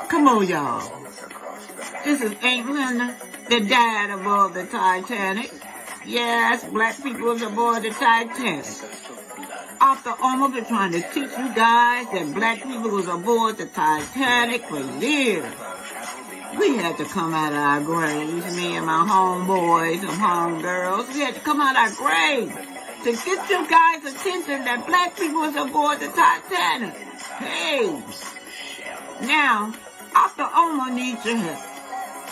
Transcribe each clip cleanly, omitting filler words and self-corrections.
Come on, y'all. This is England that died aboard the Titanic. Yes, black people was aboard the Titanic. After almost been trying to teach you guys that black people was aboard the Titanic for years. We had to come out of our graves, me and my homeboys and homegirls. We had to come out of our graves to get you guys' attention that black people was aboard the Titanic. Hey, now, after Oma needs your help.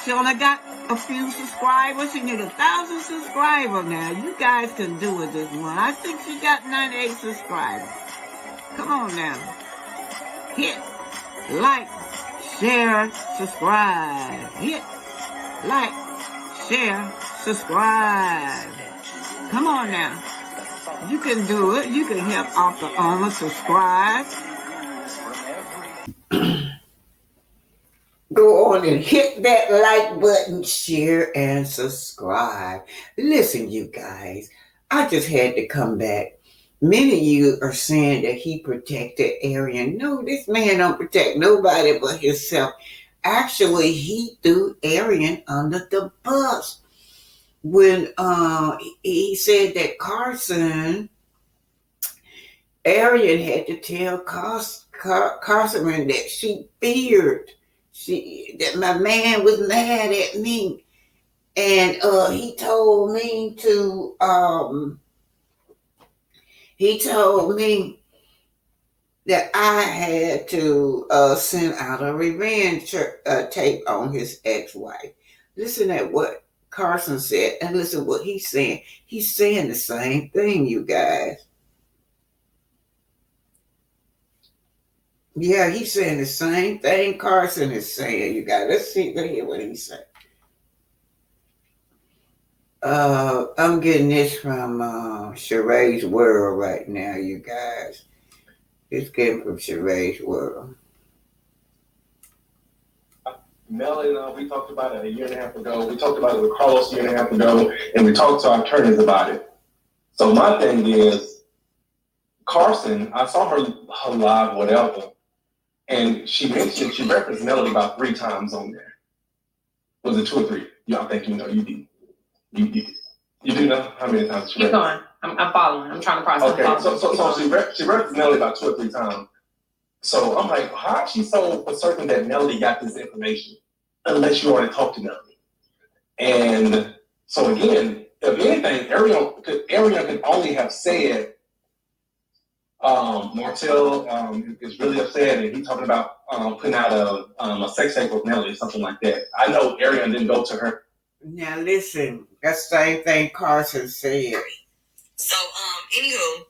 She only got a few subscribers. She need 1,000 subscribers now. You guys can do it this one. I think she got 98 subscribers. Come on now. Hit like, share, subscribe. Hit like, share, subscribe. Come on now. You can do it. You can help After Oma subscribe. Go on and hit that like button, share, and subscribe. Listen, you guys, I just had to come back. Many of you are saying that he protected Arian. No, this man don't protect nobody but himself. Actually, he threw Arian under the bus when he said that Arian had to tell Carson that she feared. That my man was mad at me, and he told me that I had to send out a revenge tape on his ex-wife. Listen at what Carson said, and listen what he's saying. He's saying the same thing, you guys. Yeah, he's saying the same thing Carson is saying, you guys. Let's hear what he said. I'm getting this from Sheree's World right now, you guys. It's getting from Sheree's World. Mel and we talked about it a year and a half ago. We talked about it with Carlos a year and a half ago, and we talked to our attorneys about it. So my thing is, Carson, I saw her live, whatever. And she referenced Melody about 3 times on there. Was it 2 or 3? Y'all think you know? You did. You do know how many times she referenced? Keep going. I'm following. I'm trying to process. Okay, so she referenced Melody about 2 or 3 times. So I'm like, how is she so for certain that Melody got this information? Unless you already talked to Melody. And so again, if anything, Arian could only have said, Martel is really upset, and he's talking about putting out a sex tape with Melody or something like that. I know Arian didn't go to her. Now listen, that's the same thing Carson said. So, anywho,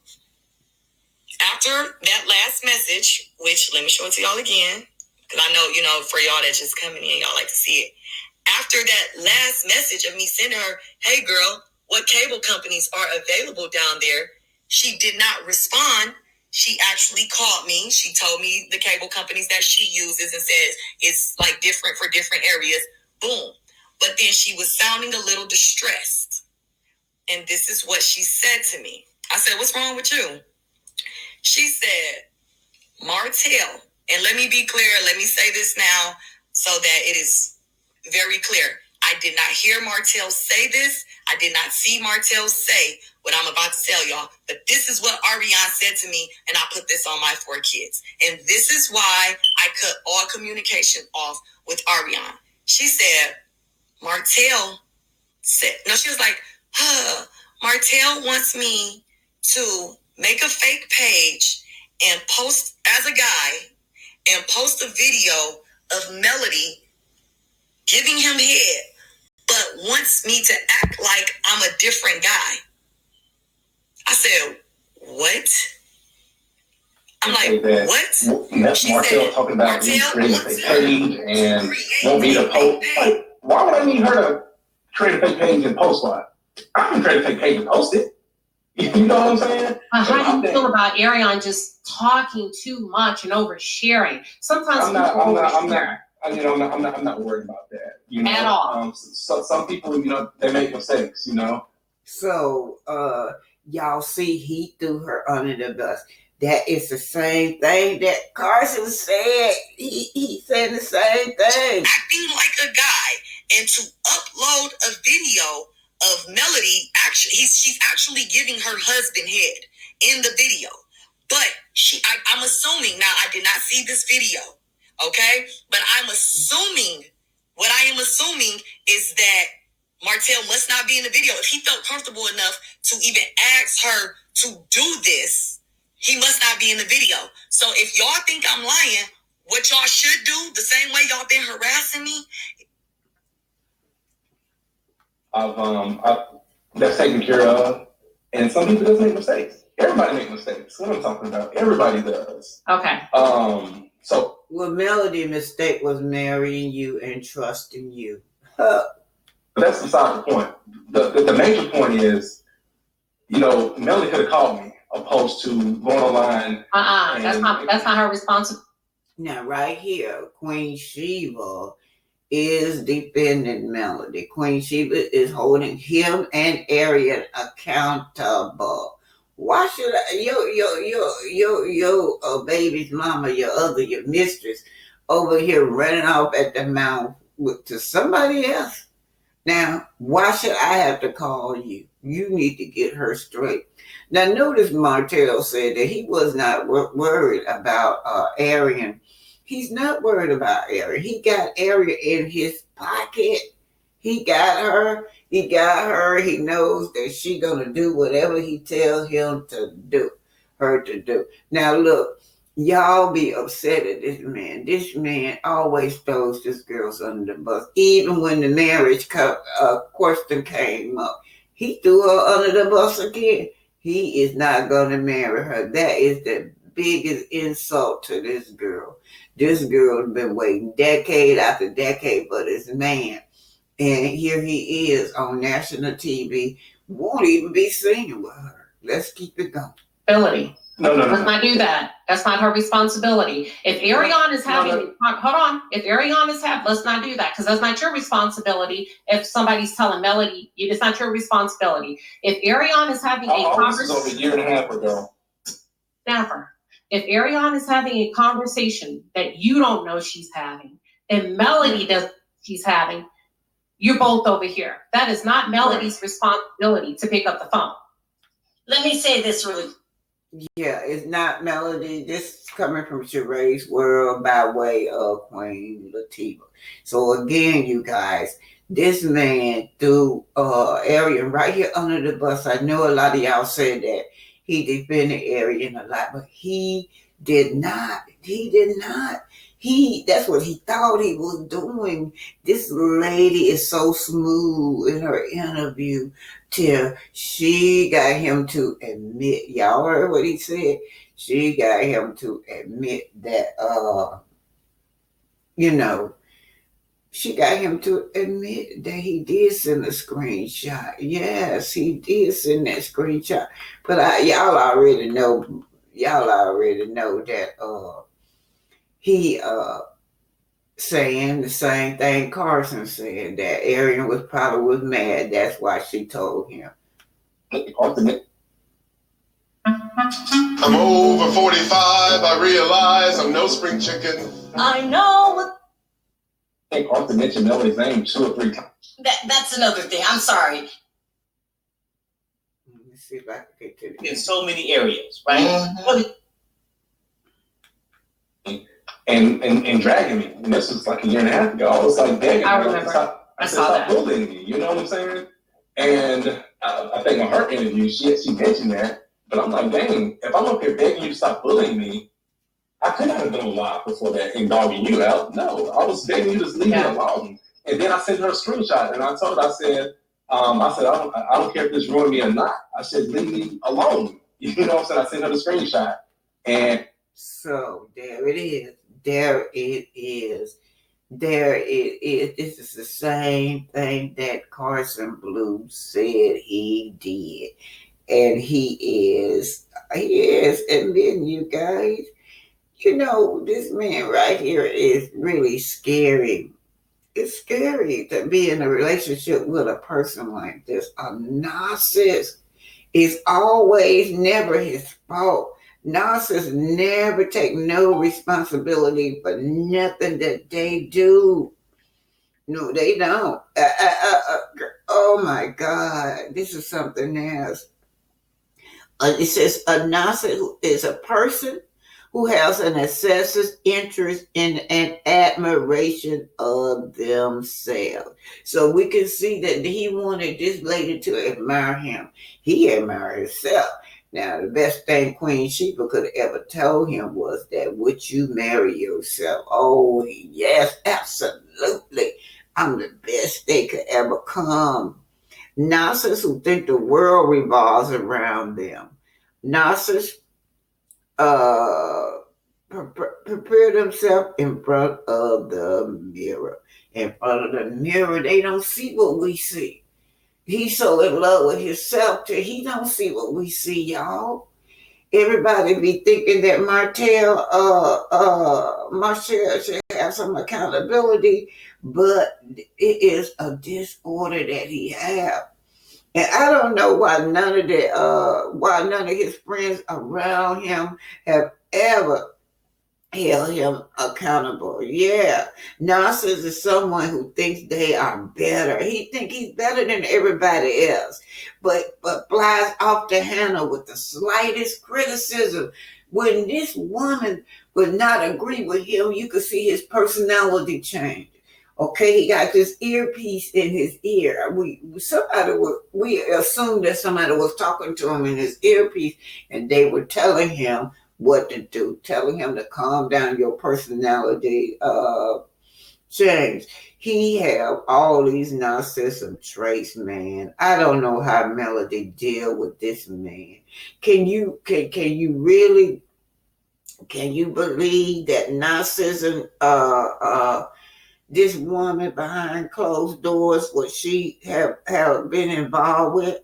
after that last message, which let me show it to y'all again, because I know, for y'all that's just coming in, y'all like to see it. After that last message of me sending her, hey girl, what cable companies are available down there? She did not respond. She actually called me. She told me the cable companies that she uses and says it's like different for different areas. Boom. But then she was sounding a little distressed. And this is what she said to me. I said, what's wrong with you? She said, Martel, and let me be clear. Let me say this now so that it is very clear. I did not hear Martel say this. I did not see Martel say what I'm about to tell y'all. But this is what Ariane said to me, and I put this on my 4 kids. And this is why I cut all communication off with Ariane. She said, Martel said, no, she was like, Martel wants me to make a fake page and post as a guy and post a video of Melody giving him head, but wants me to act like I'm a different guy. I said, what? I'm like, what? She Martel talking about me creating a fake page and want me to post. Like, why would I need her to create a fake page and post one? I can create a fake page and post it. You know what I'm saying? How do you feel about Ariane just talking too much and oversharing? Sometimes I'm not worried about that. At all. So some people, they make mistakes. So, y'all see, he threw her under the bus. That is the same thing that Carson said. He said the same thing. Acting like a guy and to upload a video of Melody, she's actually giving her husband head in the video. But I'm assuming, now I did not see this video, okay? But I'm assuming, what I am assuming is that Martel must not be in the video. If he felt comfortable enough to even ask her to do this, he must not be in the video. So if y'all think I'm lying, what y'all should do, the same way y'all been harassing me. That's taken care of. And some people just make mistakes. Everybody makes mistakes. What I'm talking about, everybody does. Okay. So. Well, Melody's mistake was marrying you and trusting you. But that's beside the point. The major point is, Melody could have called me, opposed to going online. That's not her responsibility. Now, right here, Queen Sheba is defending Melody. Queen Sheba is holding him and Arian accountable. Why should your baby's mama, your mistress, over here running off at the mouth to somebody else? Now, why should I have to call you? You need to get her straight. Now, notice Martel said that he was not worried about Arian. He's not worried about Arian. He got Arian in his pocket. He got her. He knows that she's going to do whatever he tells him to do, her to do. Now, look, y'all be upset at this man. This man always throws this girl under the bus. Even when the marriage question came up, he threw her under the bus again. He is not going to marry her. That is the biggest insult to this girl. This girl's been waiting decade after decade for this man. And here he is on national TV, won't even be singing with her. Let's keep it going. Ability. No. Let's not do that. That's not her responsibility. If Ariane is having, hold on. If Ariane is having, let's not do that because that's not your responsibility. If somebody's telling Melody, it's not your responsibility. If Ariane is having a conversation, over a year and a half ago. Never. If Ariane is having a conversation that you don't know she's having, and Melody does, she's having, you're both over here. That is not Melody's responsibility to pick up the phone. Let me say this really. Yeah, it's not Melody. This is coming from Sheree's world by way of Queen Latifah. So again, you guys, this man threw Arian right here under the bus. I know a lot of y'all said that he defended Arian a lot, but he did not. That's what he thought he was doing. This lady is so smooth in her interview till she got him to admit, y'all heard what he said? She got him to admit that, she got him to admit that he did send a screenshot. Yes, he did send that screenshot. But y'all already know that he saying the same thing Carson said, that Arian was mad. That's why she told him. I'm over 45. I realize I'm no spring chicken. I know. I think Arthur mentioned Melody's name 2 or 3 times. That's another thing. I'm sorry. Let me see if I can get to In so many areas, right? And dragging me. And this was like a year and a half ago. I was like begging I her. remember. I saw stop that. bullying me. You know what I'm saying? And I think on her interview, she mentioned that. But I'm like, dang, if I'm up here begging you to stop bullying me, I could not have done a lot before that and dogging you out. No, I was begging you to just leave me alone. And then I sent her a screenshot and I told her, I said, I don't care if this ruined me or not. I said, leave me alone. You know what I'm saying? I sent her the screenshot. And so there it is. There it is. This is the same thing that Carson Bloom said he did. And he is admitting, you guys, this man right here is really scary. It's scary to be in a relationship with a person like this. A narcissist. It's always never his fault. Narcissists never take no responsibility for nothing that they do. No, they don't. Oh my God, this is something else. It says a narcissist is a person who has an excessive interest in and admiration of themselves. So we can see that he wanted this lady to admire him. He admired himself. Now, the best thing Queen Sheba could have ever told him was that, would you marry yourself? Oh, yes, absolutely. I'm the best they could ever come. Narcissists who think the world revolves around them. Narcissists prepare themselves in front of the mirror. In front of the mirror, they don't see what we see. He's so in love with himself till he don't see what we see, y'all. Everybody be thinking that Marcel should have some accountability, but it is a disorder that he have. And I don't know why none of his friends around him have ever held him accountable. Yeah. Narcissist is someone who thinks they are better. He thinks he's better than everybody else, but flies off the handle with the slightest criticism. When this woman would not agree with him, you could see his personality change. Okay, he got this earpiece in his ear. We assumed that somebody was talking to him in his earpiece, and they were telling him what to do, telling him to calm down, your personality change. He have all these narcissism traits, man. I don't know how Melody deal with this man. Can you really believe that narcissism this woman behind closed doors, what she have been involved with?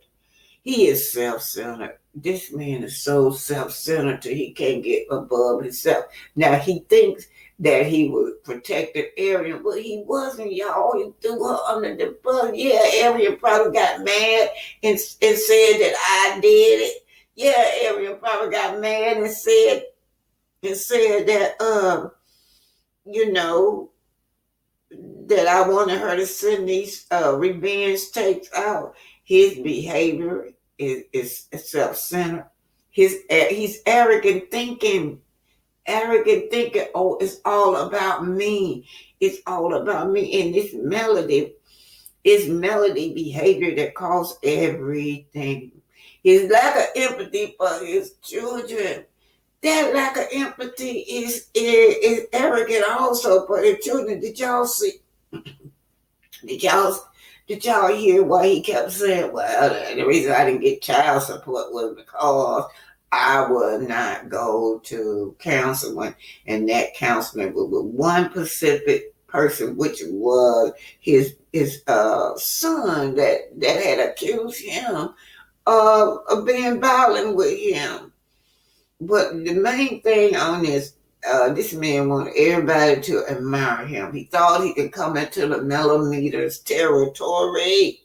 He is self-centered. This man is so self-centered that he can't get above himself. Now, he thinks that he was protected Arian, but he wasn't, y'all. He threw her under the bus. Yeah, Arian probably got mad and said that I did it. Yeah, Arian probably got mad and said that, that I wanted her to send these revenge tapes out. His behavior is self-centered. He's arrogant thinking. Oh, it's all about me. It's all about me. And this Melody behavior that caused everything. His lack of empathy for his children. That lack of empathy is arrogant also for his children. Did y'all see? Did y'all hear why he kept saying, well, the reason I didn't get child support was because I would not go to counseling, and that counseling was with one specific person, which was his son that had accused him of being violent with him. But the main thing on this man wanted everybody to admire him. He thought he could come into the millimeters territory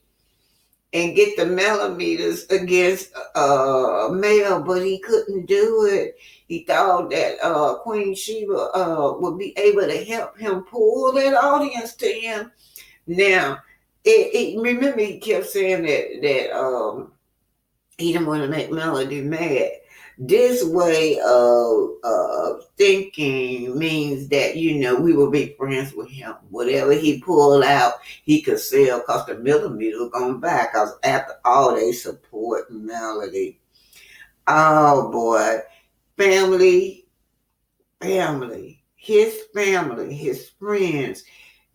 and get the millimeters against male, but he couldn't do it. He thought that Queen Sheba would be able to help him pull that audience to him. Now, remember he kept saying that he didn't want to make Melody mad. This way of thinking means that, we will be friends with him. Whatever he pulled out, he could sell because the millimeter was going back. Because after all, they support Melody. Oh, boy. Family. His family, his friends,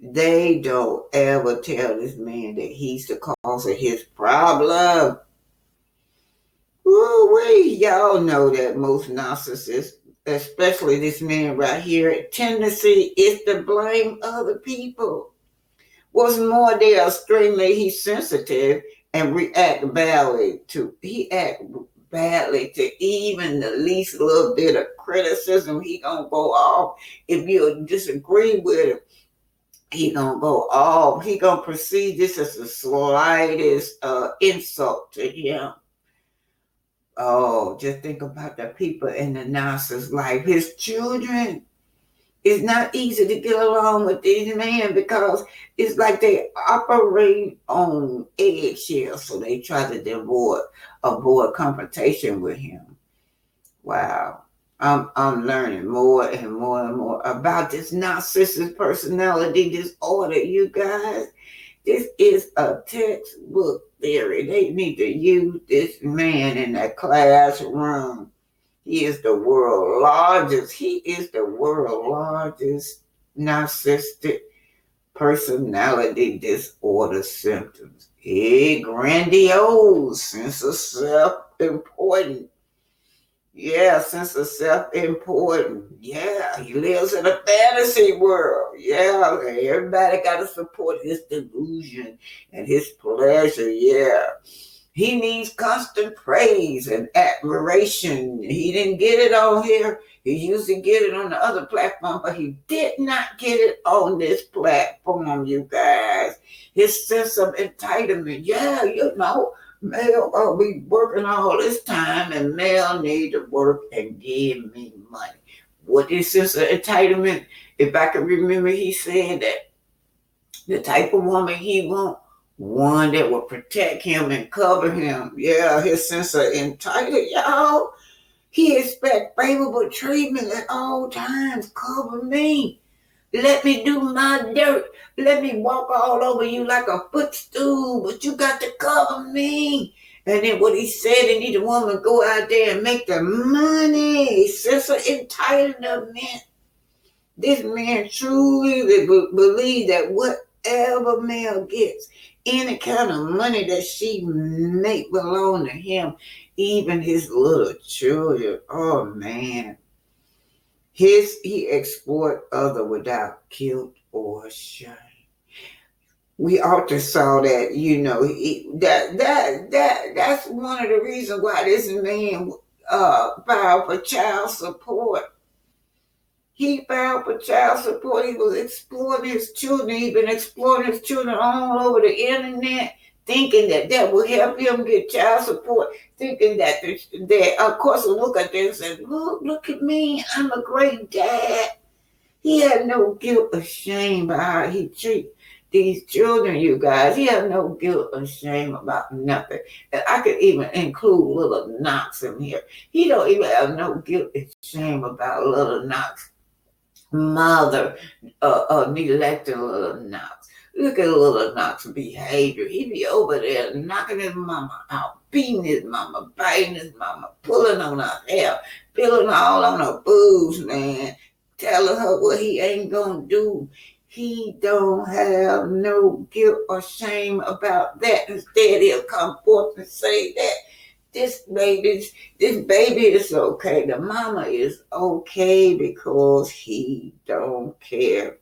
they don't ever tell this man that he's the cause of his problem. Y'all know that most narcissists, especially this man right here, tendency is to blame other people. What's more, they are extremely sensitive and react badly to even the least little bit of criticism. He gonna go off. If you disagree with him, he gonna go off. He gonna perceive this as the slightest insult to him. Oh, just think about the people in the Nasser's life. His children. It's not easy to get along with these men because it's like they operate on eggshells, so they try to avoid confrontation with him. Wow. I'm learning more and more and more about this narcissistic personality disorder, you guys. This is a textbook theory. They need to use this man in that classroom. He is the world's largest narcissistic personality disorder symptoms. A grandiose sense of self-importance. Yeah, sense of self-importance. Yeah, he lives in a fantasy world. Yeah, everybody got to support his delusion and his pleasure. Yeah. He needs constant praise and admiration. He didn't get it on here. He used to get it on the other platform, but he did not get it on this platform, you guys. His sense of entitlement. Yeah, Mel, I'll be working all this time, and Mel need to work and give me money. What is sense of entitlement? If I can remember, he said that the type of woman he wants, one that will protect him and cover him. Yeah, his sense of entitlement, y'all. He expects favorable treatment at all times. Cover me. Let me do my dirt. Let me walk all over you like a footstool, but you got to cover me. And then what he said, he need a woman to go out there and make the money. Sense of entitlement. This man truly believes that whatever male gets, any kind of money that she make belong to him, even his little children. Oh man. He exploit other without guilt or shame. We often saw that, that's one of the reasons why this man filed for child support. He filed for child support. He was exploiting his children. He's been exploiting his children all over the internet, thinking that will help him get child support, thinking that of course, look at this and look at me. I'm a great dad. He had no guilt or shame about how he treats these children, you guys. He had no guilt or shame about nothing. And I could even include little Knox in here. He don't even have no guilt and shame about little Knox mother neglecting little Knox. Look at little Knox's behavior. He be over there knocking his mama out, beating his mama, biting his mama, pulling on her hair, peeling all on her boobs, man, telling her what he ain't gonna do. He don't have no guilt or shame about that. Instead, he'll come forth and say that this baby is okay. The mama is okay because he don't care.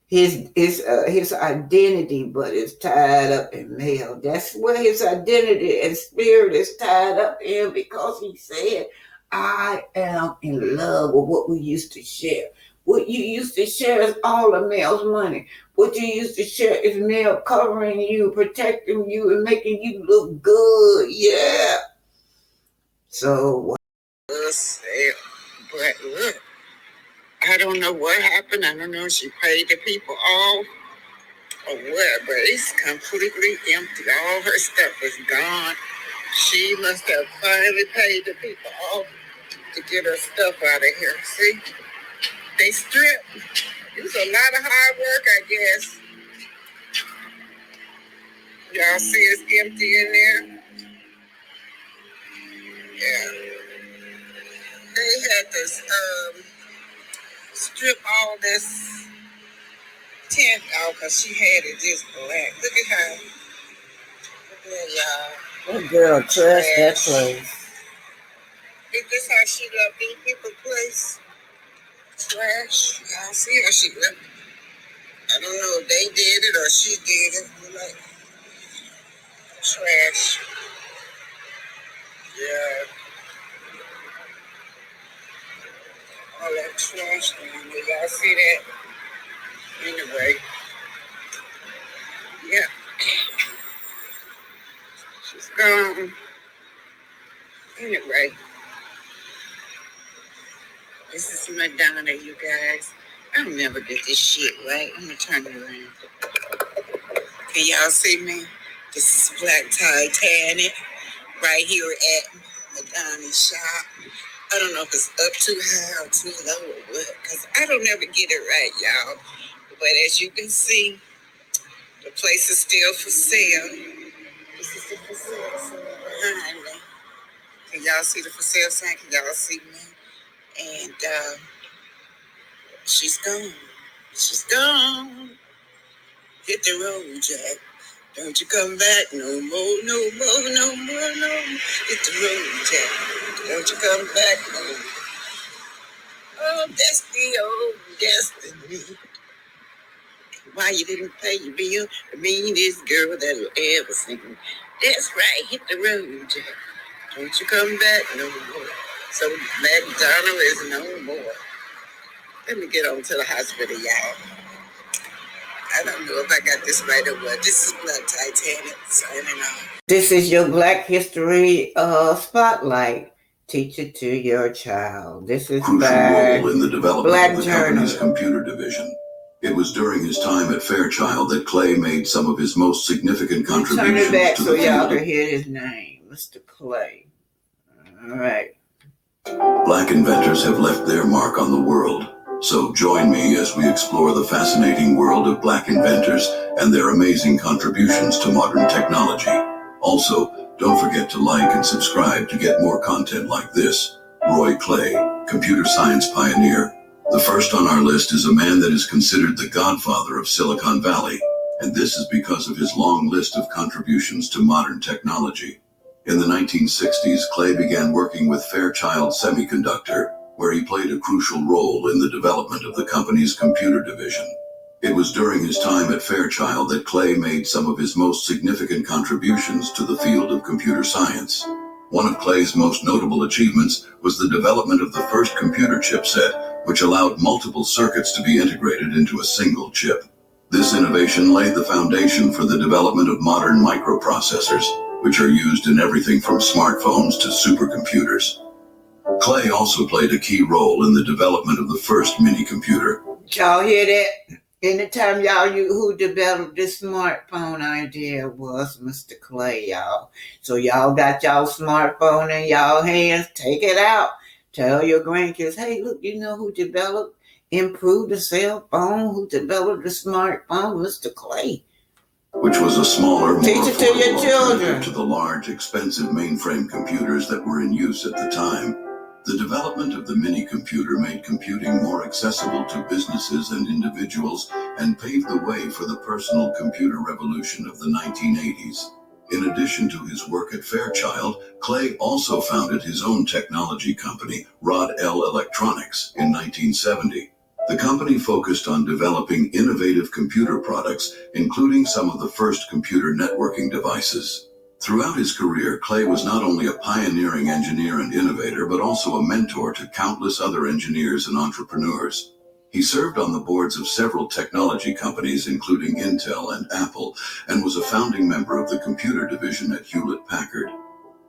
His identity, but is tied up in male. That's where his identity and spirit is tied up in, because he said, I am in love with what we used to share. What you used to share is all the male's money. What you used to share is male covering you, protecting you, and making you look good. Yeah. So what was there? But look, I don't know what happened. I don't know if she paid the people off or what, but it's completely empty. All her stuff is gone. She must have finally paid the people off to get her stuff out of here. See? They stripped. It was a lot of hard work, I guess. Y'all see it's empty in there? Yeah. They had to strip all this tent out because she had it just black. Look at her. Look at y'all. That girl trashed that place. Is this how she left these people place? Trash. Y'all see how she left it. I don't know if they did it or she did it. Like, trash. Yeah. All that trash down there. Y'all see that? Anyway. Yeah. She's gone. Anyway, this is Madonna, you guys. I'll never get this shit right. I'm gonna turn it around. Can y'all see me? This is Blacktitanic right here at Madonna's shop. I don't know if it's up too high or too low or what, because I don't ever get it right, y'all. But as you can see, the place is still for sale. This is the for sale sign behind me. Can y'all see the for sale sign? Can y'all see me? And she's gone. She's gone. Hit the road, Jack. Don't you come back no more, no more, no more, no more. Hit the road, Jack. Don't you come back no more. Oh, destiny, oh, destiny. Why you didn't pay your bill? The meanest girl that'll ever sing. That's right, hit the road, Jack. Don't you come back no more. So McDonald is no more. Let me get on to the hospital, y'all. I don't know if I got this right or what. This is Blacktitanic signing off. This is your Black History Spotlight. Teach it to your child. This is crucial role in the development of the company's Journal. computer division. It was during his time at Fairchild that Clay made some of his most significant contributions Turn it back to so the y'all field. can hear his name, Mr. Clay. All right. Black inventors have left their mark on the world. So join me as we explore the fascinating world of Black inventors and their amazing contributions to modern technology. Also, don't forget to like and subscribe to get more content like this. Roy Clay, computer science pioneer. The first on our list is a man that is considered the godfather of Silicon Valley, and this is because of his long list of contributions to modern technology. In the 1960s, Clay began working with Fairchild Semiconductor, where he played a crucial role in the development of the company's computer division. It was during his time at Fairchild that Clay made some of his most significant contributions to the field of computer science. One of Clay's most notable achievements was the development of the first computer chipset, which allowed multiple circuits to be integrated into a single chip. This innovation laid the foundation for the development of modern microprocessors, which are used in everything from smartphones to supercomputers. Clay also played a key role in the development of the first mini-computer. Y'all hear that? Anytime who developed this smartphone idea was Mr. Clay, y'all. So y'all got y'all smartphone in y'all hands, take it out. Tell your grandkids, hey, look, you know who improved the cell phone, who developed the smartphone? Mr. Clay. Which was a smaller, more Teach it to your affordable children. alternative to the large, expensive mainframe computers that were in use at the time. The development of the mini-computer made computing more accessible to businesses and individuals and paved the way for the personal computer revolution of the 1980s. In addition to his work at Fairchild, Clay also founded his own technology company, Rod L Electronics, in 1970. The company focused on developing innovative computer products, including some of the first computer networking devices. Throughout his career, Clay was not only a pioneering engineer and innovator, but also a mentor to countless other engineers and entrepreneurs. He served on the boards of several technology companies, including Intel and Apple, and was a founding member of the computer division at Hewlett-Packard.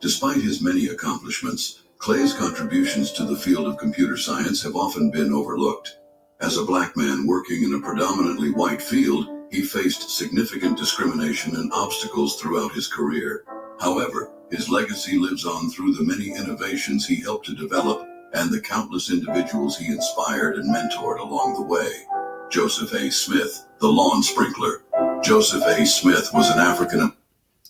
Despite his many accomplishments, Clay's contributions to the field of computer science have often been overlooked. As a Black man working in a predominantly white field, he faced significant discrimination and obstacles throughout his career. However, his legacy lives on through the many innovations he helped to develop and the countless individuals he inspired and mentored along the way. Joseph A. Smith, the lawn sprinkler. Joseph A. Smith was an African.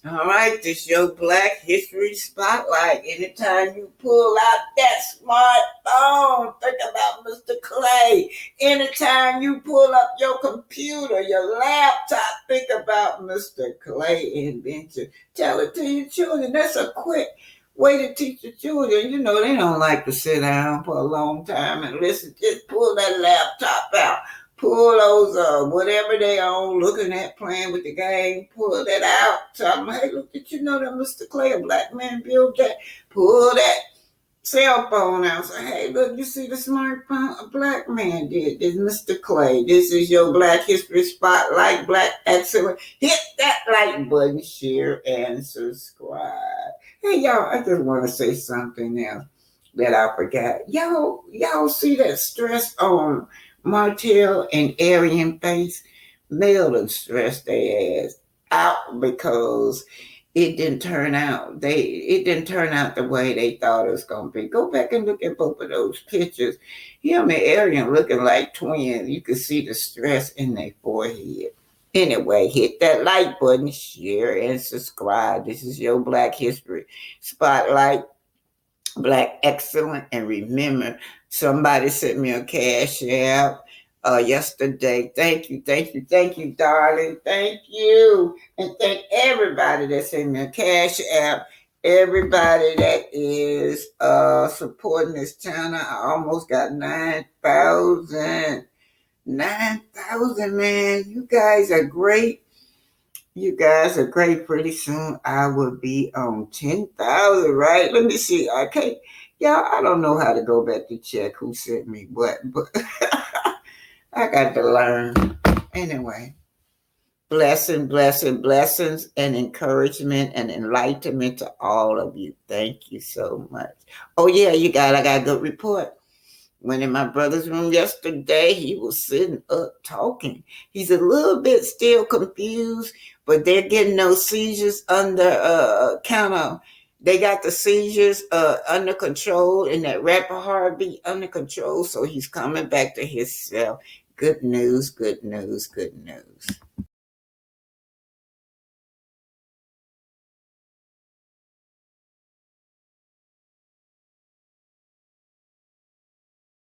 All right, this your Black History Spotlight. Anytime you pull out that smartphone, think about Mr. Clay. Anytime you pull up your computer, your laptop, think about Mr. Clay invention. Tell it to your children. That's a quick way to teach your children. You know, they don't like to sit down for a long time and listen. Just pull that laptop out. Pull those, whatever they on, looking at, playing with the game, pull that out. Tell them, hey, look, did you know that Mr. Clay, a Black man, built that? Pull that cell phone out. Say, hey, look, you see the smartphone? A Black man did this, Mr. Clay. This is your Black History Spotlight, Black Excellence. Hit that like button, share, and subscribe. Hey, y'all, I just want to say something else that I forgot. Y'all see that stress on Martel and Aryan face? They'll have stressed their ass out because it didn't turn out. It didn't turn out the way they thought it was gonna be. Go back and look at both of those pictures. Him and Aryan looking like twins. You can see the stress in their forehead. Anyway, hit that like button, share, and subscribe. This is your Black History Spotlight, Black Excellent. And remember, somebody sent me a cash app yesterday. Thank you, darling. Thank you. And thank everybody that sent me a cash app. Everybody that is supporting this channel. I almost got 9,000. 9,000, man. You guys are great. You guys are great. Pretty soon I will be on 10,000, right? Let me see. Okay. Y'all, I don't know how to go back to check who sent me what, but I got to learn. Anyway, blessings and encouragement and enlightenment to all of you. Thank you so much. Oh, yeah, I got a good report. Went in my brother's room yesterday. He was sitting up talking. He's a little bit still confused, but they're getting those seizures under they got the seizures under control and that rapid heartbeat under control. So he's coming back to himself. Good news.